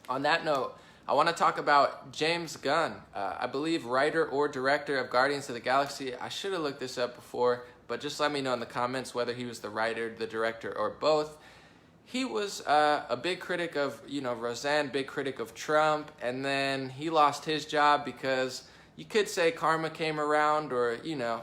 On that note, I want to talk about James Gunn. I believe writer or director of Guardians of the Galaxy. I should have looked this up before, but just let me know in the comments whether he was the writer, the director, or both. He was a big critic of, Roseanne, big critic of Trump, and then he lost his job because you could say karma came around, or,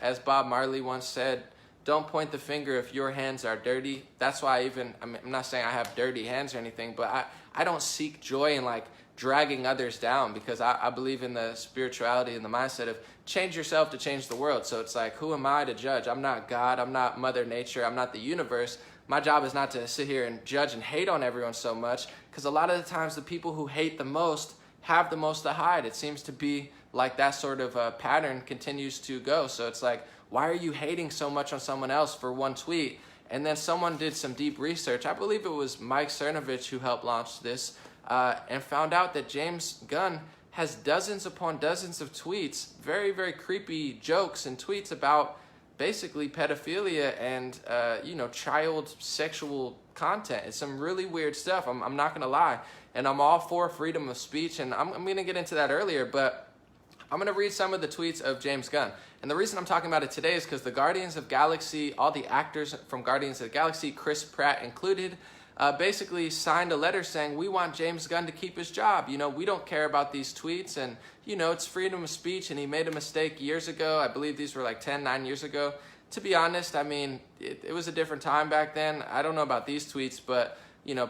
as Bob Marley once said, don't point the finger if your hands are dirty. That's why I'm not saying I have dirty hands or anything, but I don't seek joy in like dragging others down, because I believe in the spirituality and the mindset of change yourself to change the world. So it's like, who am I to judge? I'm not God, I'm not Mother Nature, I'm not the universe. My job is not to sit here and judge and hate on everyone so much, because a lot of the times the people who hate the most have the most to hide. It seems to be like that sort of pattern continues to go. So it's like, why are you hating so much on someone else for one tweet? And then someone did some deep research. I believe it was Mike Cernovich who helped launch this, and found out that James Gunn has dozens upon dozens of tweets, very, very creepy jokes and tweets about basically pedophilia and, child sexual content. It's some really weird stuff. I'm not going to lie. And I'm all for freedom of speech, and I'm going to get into that earlier, but I'm going to read some of the tweets of James Gunn. And the reason I'm talking about it today is because the Guardians of Galaxy, all the actors from Guardians of the Galaxy, Chris Pratt included, basically signed a letter saying, we want James Gunn to keep his job. We don't care about these tweets, and, it's freedom of speech, and he made a mistake years ago. I believe these were like 9 years ago. To be honest, it was a different time back then. I don't know about these tweets, but,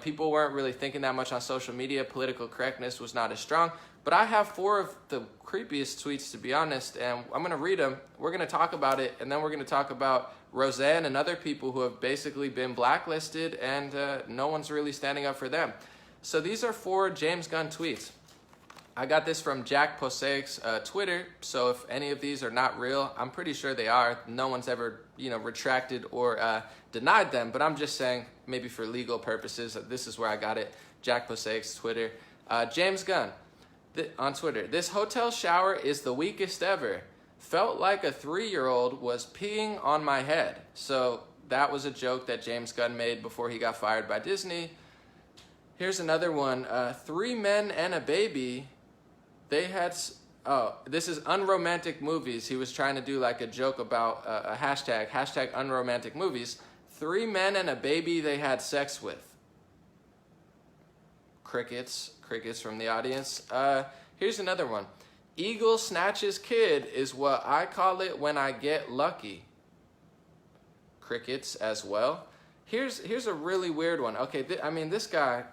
people weren't really thinking that much on social media. Political correctness was not as strong. But I have 4 of the creepiest tweets, to be honest, and I'm going to read them. We're going to talk about it, and then we're going to talk about Roseanne and other people who have basically been blacklisted, and no one's really standing up for them. So these are 4 James Gunn tweets. I got this from Jack Posake's Twitter, so if any of these are not real, I'm pretty sure they are. No one's ever, retracted or denied them, but I'm just saying, maybe for legal purposes, this is where I got it. Jack Posake's Twitter. James Gunn. On Twitter, this hotel shower is the weakest ever. Felt like a 3-year-old was peeing on my head. So that was a joke that James Gunn made before he got fired by Disney. Here's another one. 3 men and a baby. They had... Oh, this is unromantic movies. He was trying to do like a joke about a hashtag unromantic movies. 3 men and a baby they had sex with. Crickets from the audience. Here's another one. Eagle snatches kid is what I call it when I get lucky. Crickets as well. Here's a really weird one. Okay, this guy.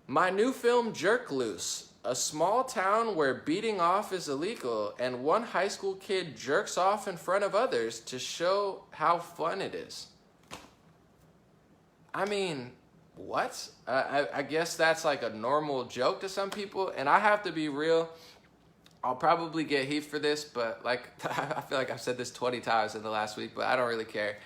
My new film Jerk Loose. A small town where beating off is illegal and one high school kid jerks off in front of others to show how fun it is. What? I guess that's like a normal joke to some people, and I have to be real. I'll probably get heat for this, but I feel like I've said this 20 times in the last week, but I don't really care.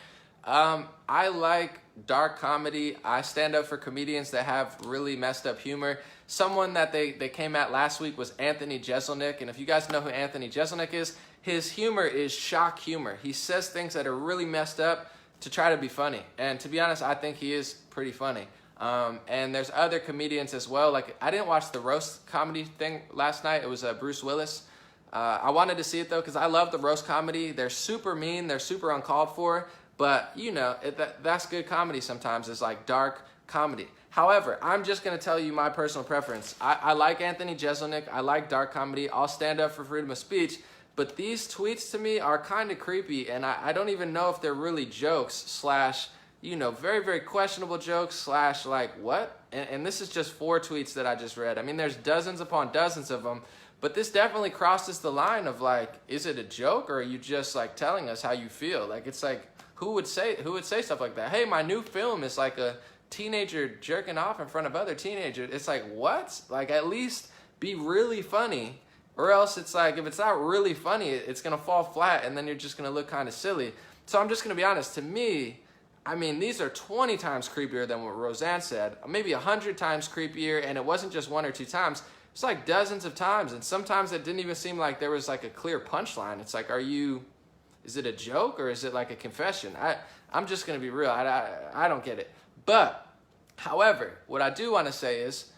I like dark comedy. I stand up for comedians that have really messed up humor. Someone that they came at last week was Anthony Jeselnik, and if you guys know who Anthony Jeselnik is, his humor is shock humor. He says things that are really messed up to try to be funny, and to be honest, I think he is pretty funny. And there's other comedians as well. Like, I didn't watch the roast comedy thing last night. It was Bruce Willis. I wanted to see it though, because I love the roast comedy. They're super mean. They're super uncalled for. But, that's good comedy sometimes. It's like dark comedy. However, I'm just going to tell you my personal preference. I like Anthony Jeselnik. I like dark comedy. I'll stand up for freedom of speech. But these tweets to me are kind of creepy. And I don't even know if they're really jokes / very, very questionable jokes / like what? And this is just 4 tweets that I just read. There's dozens upon dozens of them, but this definitely crosses the line of like, is it a joke or are you just like telling us how you feel? Like, it's like, who would say stuff like that? Hey, my new film is like a teenager jerking off in front of other teenagers. It's like, what? Like, at least be really funny, or else it's like, if it's not really funny, it's gonna fall flat and then you're just gonna look kind of silly. So I'm just gonna be honest, to me, these are 20 times creepier than what Roseanne said, maybe 100 times creepier, and it wasn't just 1 or 2 times. It's like dozens of times, and sometimes it didn't even seem like there was like a clear punchline. It's like, is it a joke or is it like a confession? I'm just going to be real. I don't get it. But, however, what I do want to say is,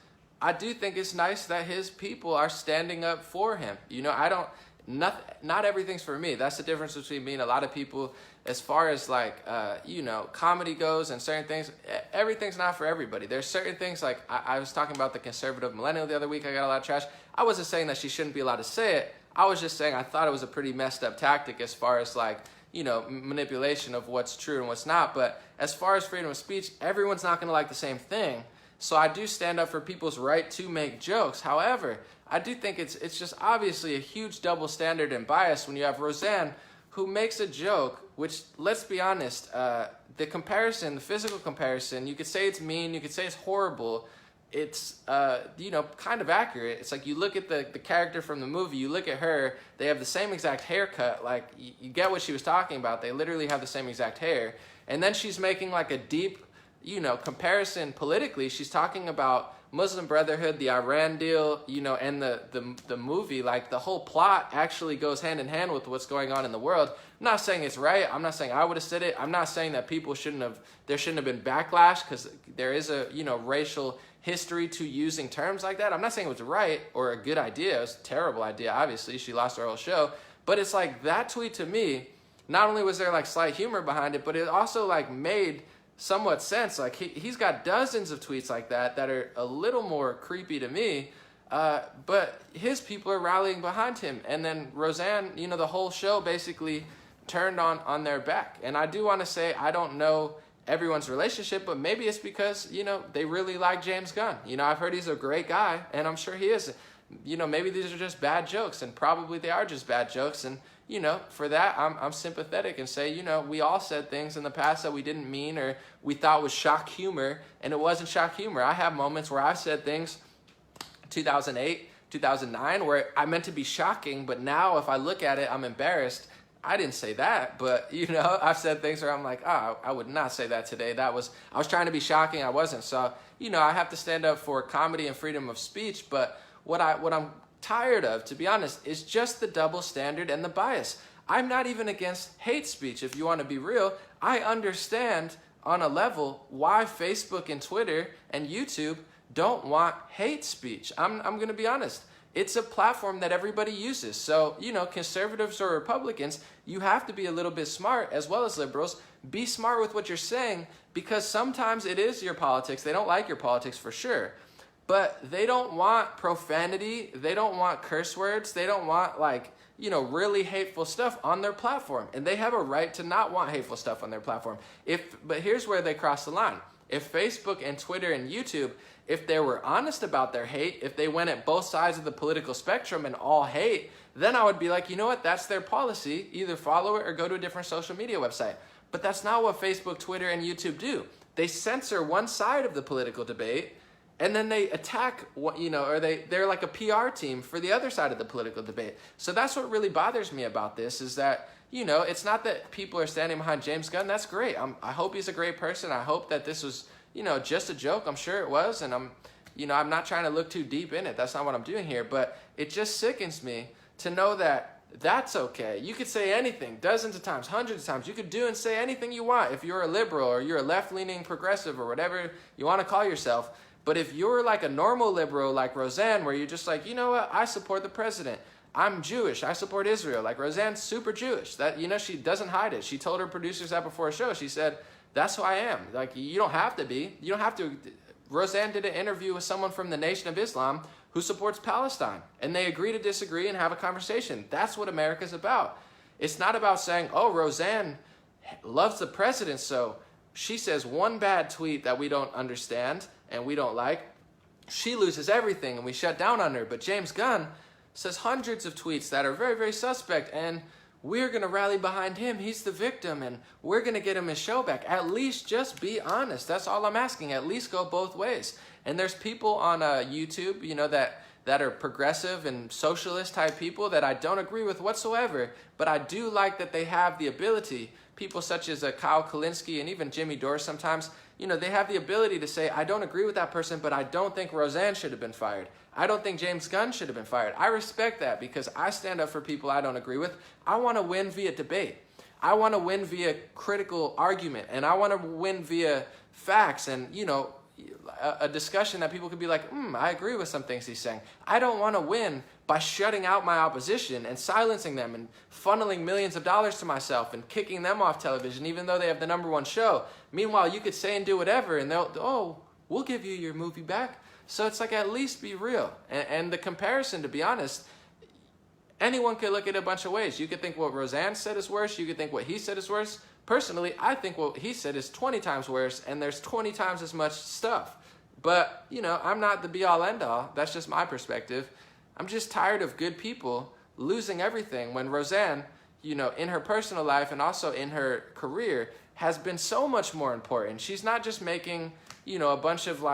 I do think it's nice that his people are standing up for him. You know, I don't, not everything's for me. That's the difference between me and a lot of people as far as like, you know, comedy goes and certain things. Everything's not for everybody. There's certain things like, I was talking about the conservative millennial the other week. I got a lot of trash. I wasn't saying that she shouldn't be allowed to say it. I was just saying I thought it was a pretty messed up tactic as far as like, you know, manipulation of what's true and what's not. But as far as freedom of speech, everyone's not going to like the same thing. So I do stand up for people's right to make jokes. However, I do think it's just obviously a huge double standard and bias when you have Roseanne who makes a joke, which, let's be honest, the comparison, the physical comparison, you could say it's mean, you could say it's horrible. It's, you know, kind of accurate. It's like you look at the character from the movie, you look at her, they have the same exact haircut. Like, you get what she was talking about. They literally have the same exact hair. And then she's making like a deep, you know, comparison politically. She's talking about Muslim Brotherhood, the Iran deal, you know, and the movie. Like, the whole plot actually goes hand in hand with what's going on in the world. I'm not saying it's right. I'm not saying I would have said it. I'm not saying that people there shouldn't have been backlash, because there is a, you know, racial history to using terms like that. I'm not saying it was right or a good idea. It was a terrible idea, obviously. She lost her whole show. But it's like, that tweet to me, not only was there like slight humor behind it, but it also like made somewhat sense. Like, he's got dozens of tweets like that are a little more creepy to me, but his people are rallying behind him. And then Roseanne, you know, the whole show basically turned on their back. And I do want to say, I don't know everyone's relationship, but maybe it's because, you know, they really like James Gunn. You know, I've heard he's a great guy, and I'm sure he is. You know, maybe these are just bad jokes, and probably they are just bad jokes. And, you know, for that, I'm sympathetic and say, you know, we all said things in the past that we didn't mean or we thought was shock humor, and it wasn't shock humor. I have moments where I've said things 2008, 2009, where I meant to be shocking, but now if I look at it, I'm embarrassed. I didn't say that, but, you know, I've said things where I'm like, oh, I would not say that today. I was trying to be shocking. I wasn't. So, you know, I have to stand up for comedy and freedom of speech. But what I'm tired of, to be honest, is just the double standard and the bias. I'm not even against hate speech, if you want to be real. I understand on a level why Facebook and Twitter and YouTube don't want hate speech. I'm going to be honest. It's a platform that everybody uses. So, you know, conservatives or Republicans, you have to be a little bit smart, as well as liberals. Be smart with what you're saying, because sometimes it is your politics. They don't like your politics for sure. But they don't want profanity. They don't want curse words. They don't want, like, you know, really hateful stuff on their platform. And they have a right to not want hateful stuff on their platform. But here's where they cross the line. If Facebook and Twitter and YouTube, if they were honest about their hate, if they went at both sides of the political spectrum and all hate, then I would be like, you know what, that's their policy. Either follow it or go to a different social media website. But that's not what Facebook, Twitter, and YouTube do. They censor one side of the political debate, and then they attack, you know, or they're like a PR team for the other side of the political debate. So that's what really bothers me about this, is that, you know, it's not that people are standing behind James Gunn. That's great. I hope he's a great person. I hope that this was, you know, just a joke. I'm sure it was. And I'm not trying to look too deep in it. That's not what I'm doing here. But it just sickens me to know that that's okay. You could say anything dozens of times, hundreds of times. You could do and say anything you want if you're a liberal or you're a left-leaning progressive or whatever you want to call yourself. But if you're like a normal liberal like Roseanne, where you're just like, you know what, I support the president. I'm Jewish. I support Israel. Like, Roseanne's super Jewish. That, you know, she doesn't hide it. She told her producers that before a show. She said, that's who I am. Like, you don't have to be. You don't have to. Roseanne did an interview with someone from the Nation of Islam who supports Palestine. And they agree to disagree and have a conversation. That's what America's about. It's not about saying, oh, Roseanne loves the president, so she says one bad tweet that we don't understand and we don't like, she loses everything and we shut down on her. But James Gunn says hundreds of tweets that are very, very suspect, and we're going to rally behind him. He's the victim, and we're going to get him his show back. At least just be honest. That's all I'm asking. At least go both ways. And there's people on YouTube, you know, that are progressive and socialist type people that I don't agree with whatsoever, but I do like that they have the ability. People such as Kyle Kalinske and even Jimmy Dore sometimes, you know, they have the ability to say, I don't agree with that person, but I don't think Roseanne should have been fired. I don't think James Gunn should have been fired. I respect that because I stand up for people I don't agree with. I want to win via debate. I want to win via critical argument, and I want to win via facts and, you know, a discussion that people could be like, I agree with some things he's saying. I don't want to win by shutting out my opposition and silencing them and funneling millions of dollars to myself and kicking them off television, even though they have the #1 show. Meanwhile, you could say and do whatever, and we'll give you your movie back. So it's like, at least be real. And the comparison, to be honest, anyone could look at it a bunch of ways. You could think what Roseanne said is worse. You could think what he said is worse. Personally, I think what he said is 20 times worse, and there's 20 times as much stuff. But, I'm not the be-all, end-all. That's just my perspective. I'm just tired of good people losing everything when Roseanne, in her personal life and also in her career, has been so much more important. She's not just making, a bunch of,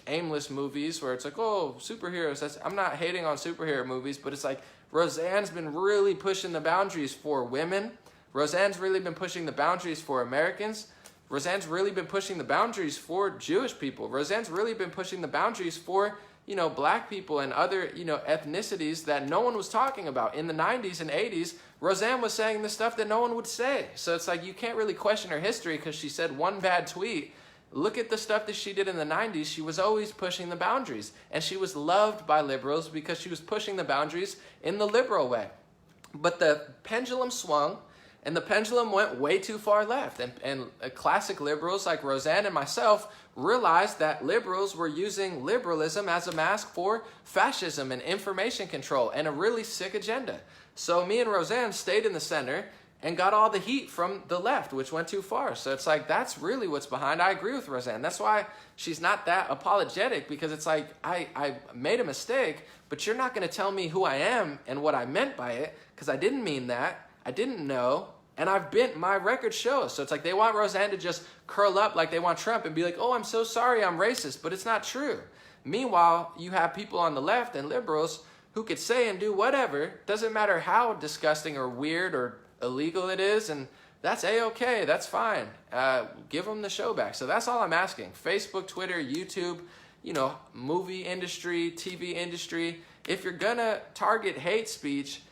aimless movies where it's like, oh, superheroes. I'm not hating on superhero movies, but it's like Roseanne's been really pushing the boundaries for women. Roseanne's really been pushing the boundaries for Americans. Roseanne's really been pushing the boundaries for Jewish people. Roseanne's really been pushing the boundaries for, black people and other, ethnicities that no one was talking about. In the 90s and 80s, Roseanne was saying the stuff that no one would say. So it's like, you can't really question her history because she said one bad tweet. Look at the stuff that she did in the 90s. She was always pushing the boundaries. And she was loved by liberals because she was pushing the boundaries in the liberal way. But the pendulum swung, and the pendulum went way too far left. And classic liberals like Roseanne and myself realized that liberals were using liberalism as a mask for fascism and information control and a really sick agenda. So me and Roseanne stayed in the center and got all the heat from the left, which went too far. So it's like, that's really what's behind. I agree with Roseanne. That's why she's not that apologetic, because it's like, I made a mistake, but you're not going to tell me who I am and what I meant by it, because I didn't mean that. I didn't know. And my record shows. So it's like they want Roseanne to just curl up like they want Trump and be like, oh, I'm so sorry, I'm racist. But it's not true. Meanwhile, you have people on the left and liberals who could say and do whatever. Doesn't matter how disgusting or weird or illegal it is, and that's a-okay, that's fine. Give them the show back. So that's all I'm asking. Facebook, Twitter, YouTube, movie industry, TV industry. If you're gonna target hate speech,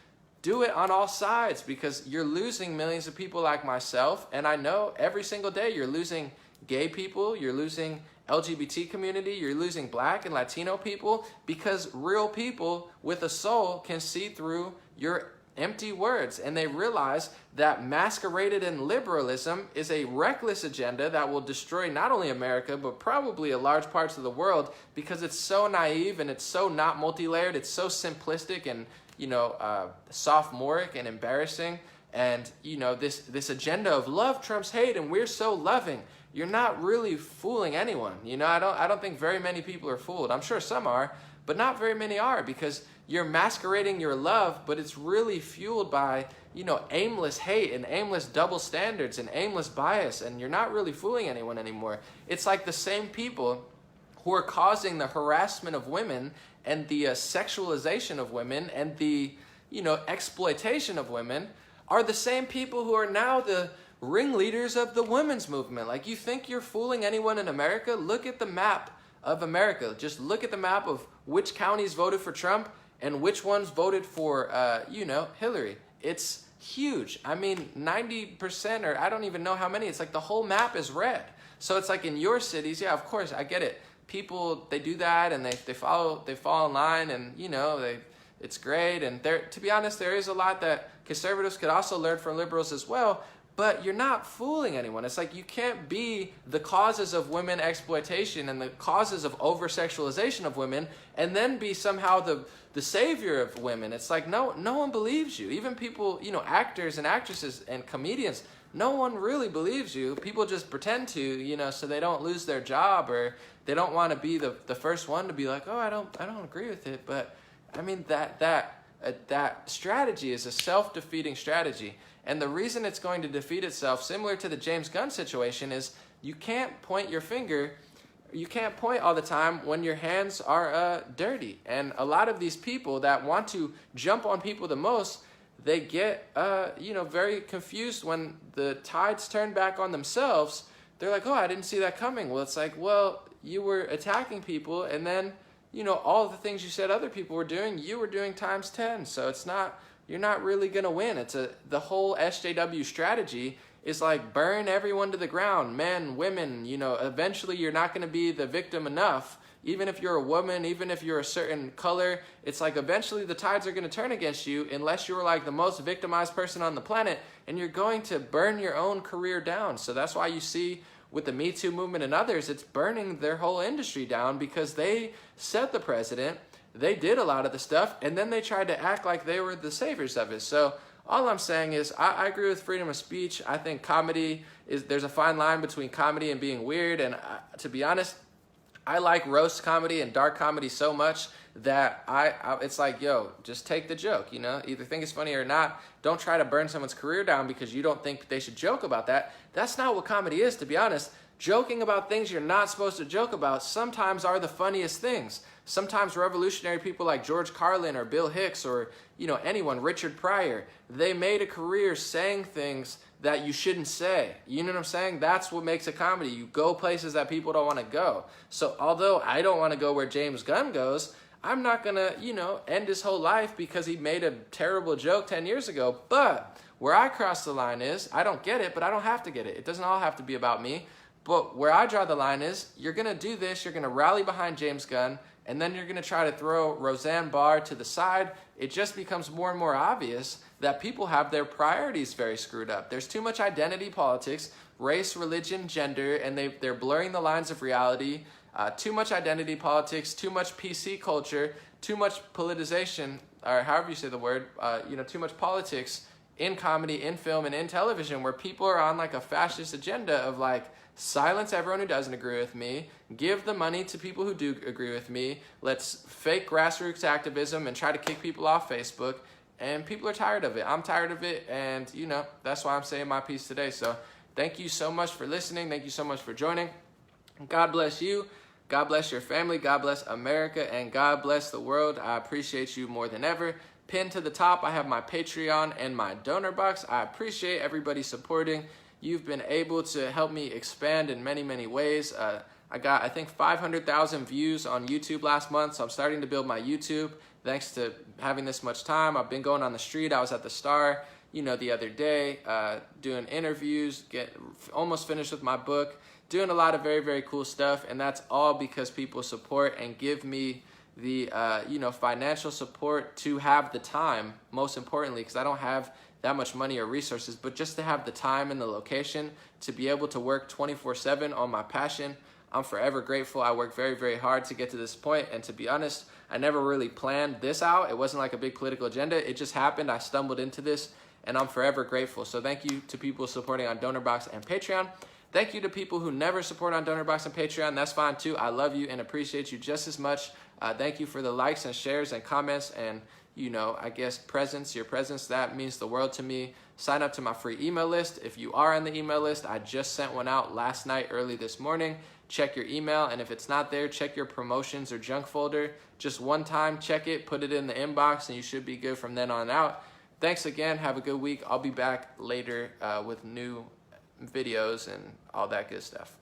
do it on all sides, because you're losing millions of people like myself, and I know every single day you're losing gay people, you're losing LGBT community, you're losing black and Latino people, because real people with a soul can see through your empty words, and they realize that masqueraded in liberalism is a reckless agenda that will destroy not only America, but probably a large parts of the world, because it's so naive and it's so not multi-layered, it's so simplistic and, sophomoric and embarrassing. And, this agenda of love trumps hate and we're so loving. You're not really fooling anyone. I don't think very many people are fooled. I'm sure some are, but not very many are, because you're masquerading your love, but it's really fueled by, aimless hate and aimless double standards and aimless bias, and you're not really fooling anyone anymore. It's like the same people who are causing the harassment of women and the sexualization of women and the, exploitation of women are the same people who are now the ringleaders of the women's movement. Like, you think you're fooling anyone in America? Look at the map of America. Just look at the map of which counties voted for Trump and which ones voted for, Hillary. It's huge. I mean, 90%, or I don't even know how many. It's like the whole map is red. So it's like in your cities, yeah, of course, I get it. People, they do that and they fall in line, and, it's great. And to be honest, there is a lot that conservatives could also learn from liberals as well. But you're not fooling anyone. It's like, you can't be the causes of women exploitation and the causes of over-sexualization of women and then be somehow the savior of women. It's like, no one believes you. Even people, actors and actresses and comedians, no one really believes you. People just pretend to, so they don't lose their job, or they don't want to be the first one to be like, oh, I don't agree with it. But I mean, that strategy is a self-defeating strategy. And the reason it's going to defeat itself, similar to the James Gunn situation, is you can't point your finger, you can't point all the time when your hands are dirty. And a lot of these people that want to jump on people the most, they get very confused when the tides turn back on themselves. They're like, oh, I didn't see that coming. Well, it's like, well, you were attacking people, and then all the things you said other people were doing, you were doing times 10. So you're not really going to win. The whole SJW strategy is like burn everyone to the ground, men, women, you know, eventually you're not going to be the victim enough. Even if you're a woman, even if you're a certain color, it's like eventually the tides are going to turn against you unless you're like the most victimized person on the planet, and you're going to burn your own career down. So that's why you see with the Me Too movement and others, it's burning their whole industry down because they set the precedent, they did a lot of the stuff, and then they tried to act like they were the saviors of it. So all I'm saying is I agree with freedom of speech. I think comedy there's a fine line between comedy and being weird, and to be honest, I like roast comedy and dark comedy so much that it's like, yo, just take the joke, you know? Either think it's funny or not. Don't try to burn someone's career down because you don't think they should joke about that. That's not what comedy is, to be honest. Joking about things you're not supposed to joke about sometimes are the funniest things. Sometimes revolutionary people like George Carlin or Bill Hicks or, you know, anyone, Richard Pryor, they made a career saying things that you shouldn't say. You know what I'm saying? That's what makes a comedy. You go places that people don't want to go. So although I don't want to go where James Gunn goes, I'm not going to, you know, end his whole life because he made a terrible joke 10 years ago. But where I cross the line is, I don't get it, but I don't have to get it. It doesn't all have to be about me. But where I draw the line is, you're going to do this, you're going to rally behind James Gunn, and then you're going to try to throw Roseanne Barr to the side. It just becomes more and more obvious that people have their priorities very screwed up. There's too much identity politics, race, religion, gender, and they're blurring the lines of reality. Too much identity politics, too much PC culture, too much politicization, or however you say the word, you know, too much politics in comedy, in film, and in television, where people are on like a fascist agenda of like, silence everyone who doesn't agree with me, give the money to people who do agree with me, let's fake grassroots activism and try to kick people off Facebook, and people are tired of it. I'm tired of it, and you know, that's why I'm saying my piece today. So thank you so much for listening, thank you so much for joining. God bless you, God bless your family, God bless America, and God bless the world. I appreciate you more than ever. Pinned to the top, I have my Patreon and my donor box. I appreciate everybody supporting. You've been able to help me expand in many, many ways. I got, I think, 500,000 views on YouTube last month, so I'm starting to build my YouTube thanks to having this much time. I've been going on the street. I was at the Star, you know, the other day, doing interviews, almost finished with my book, doing a lot of very, very cool stuff, and that's all because people support and give me the, you know, financial support to have the time, most importantly, because I don't have that much money or resources, but just to have the time and the location to be able to work 24/7 on my passion. I'm forever grateful. I worked very, very hard to get to this point, and to be honest, I never really planned this out. It wasn't like a big political agenda. It just happened. I stumbled into this, and I'm forever grateful. So thank you to people supporting on DonorBox and Patreon. Thank you to people who never support on DonorBox and Patreon. That's fine too. I love you and appreciate you just as much. Thank you for the likes and shares and comments and, you know, I guess your presence, that means the world to me. Sign up to my free email list. If you are on the email list, I just sent one out last night, early this morning. Check your email, and if it's not there, check your promotions or junk folder. Just one time, check it, put it in the inbox, and you should be good from then on out. Thanks again. Have a good week. I'll be back later with new videos and all that good stuff.